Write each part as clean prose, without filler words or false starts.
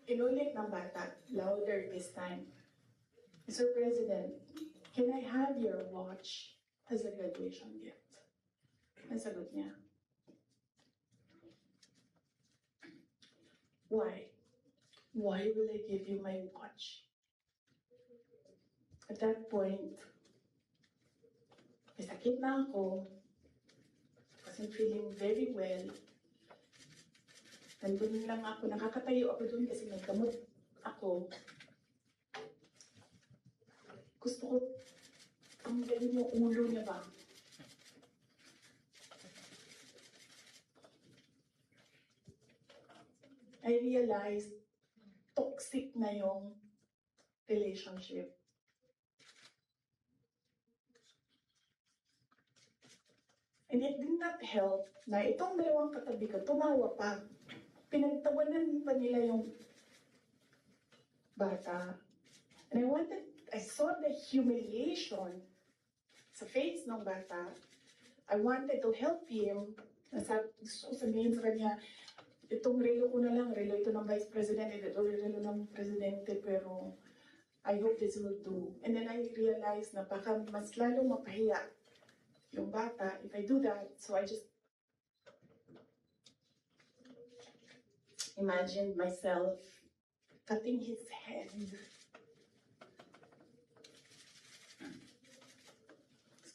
inulit ng bata, louder this time. Mr. President, can I have your watch as a graduation gift? Ang sagot niya, why? Why will I give you my watch? At that point, may sakit na ako. Wasn't feeling very well. Nandun lang ako, nakakatayo ako dun kasi nagkamot ako. Gusto ko, ang galing yung ulo niya ba? I realized toxic na yung relationship. And it did not help na itong dalawang katabi ko, tumawa pa. Pinagtawanan pa nila yung bata. And I saw the humiliation sa face ng bata. I wanted to help him. Gusto ko sabihin sa kanya, itong relo ko na lang, relo ito ng Vice President, ito relo ng Presidente, pero I hope this will do. And then I realized na baka mas lalong mapahiya yung bata if I do that. So I just imagined myself cutting his head.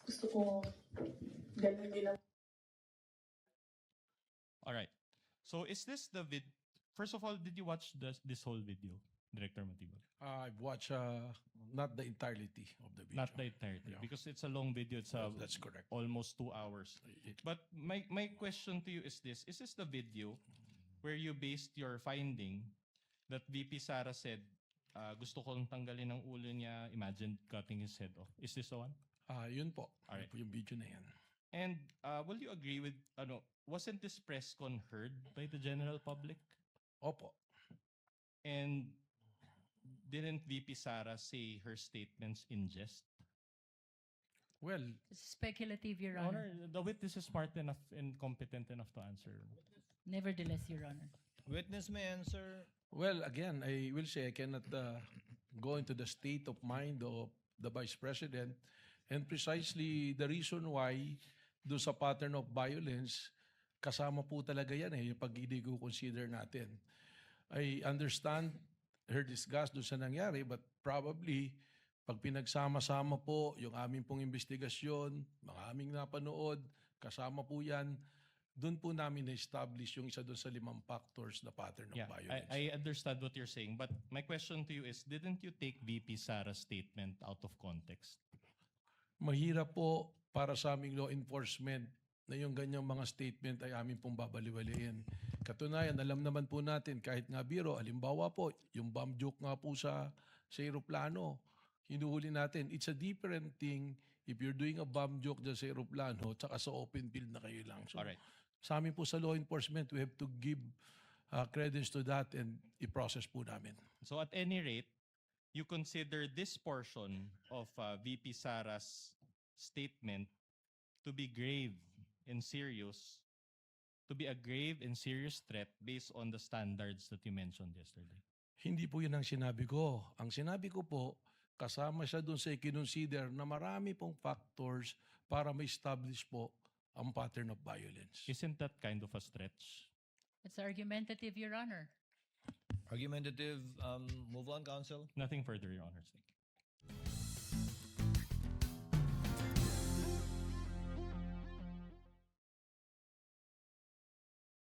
Gusto ko ganun din ang... All right. So is this the First of all, did you watch this whole video, Director Matibag? I've watched not the entirety of the video. Not the entirety, Yeah. because it's a long video. It's That's correct. almost 2 hours. But my question to you is this: is this the video where you based your finding that VP Sara said, gusto kong tanggalin ang ulo niya, imagine cutting his head off? Is this the one? Yun po. Alright. Yun po yung video na yan. And will you agree with, wasn't this press con heard by the general public? Opo. And didn't VP Sara say her statements in jest? Well, Speculative, Your Honor. The witness is smart enough and competent enough to answer. Nevertheless, Your Honor. Witness may answer. well, again, I will say I cannot go into the state of mind of the Vice President, and precisely the reason why do sa pattern of violence, kasama po talaga yan yung pag consider natin. I understand her disgust doon sa nangyari, but probably pag pinagsama-sama po yung aming pong investigasyon, mga aming napanood, kasama po yan, doon po namin na-establish yung isa doon sa 5 factors na pattern of Yeah, violence. I understand what you're saying, but my question to you is, didn't you take VP Sara's statement out of context? Mahirap po para sa aming law enforcement na yung ganyang mga statement ay aming pong babaliwaliin. Katunayan, alam naman po natin, kahit nga biro, halimbawa po, yung bomb joke nga po sa aeroplano, hinuhuli natin. It's a different thing if you're doing a bomb joke dyan sa aeroplano tsaka sa open field na kayo lang. So, Alright. sa amin po sa law enforcement, we have to give credence to that and i-process po namin. So at any rate, you consider this portion of VP Sara's statement to be grave and serious, to be a grave and serious threat based on the standards that you mentioned yesterday? Hindi po yun ang sinabi ko. Ang sinabi ko po, kasama siya doon sa i-consider na marami pong factors para ma-establish po ang pattern of violence. Isn't that kind of a stretch? It's argumentative, Your Honor. Argumentative. Move on, counsel. Nothing further, Your Honor. Thank you.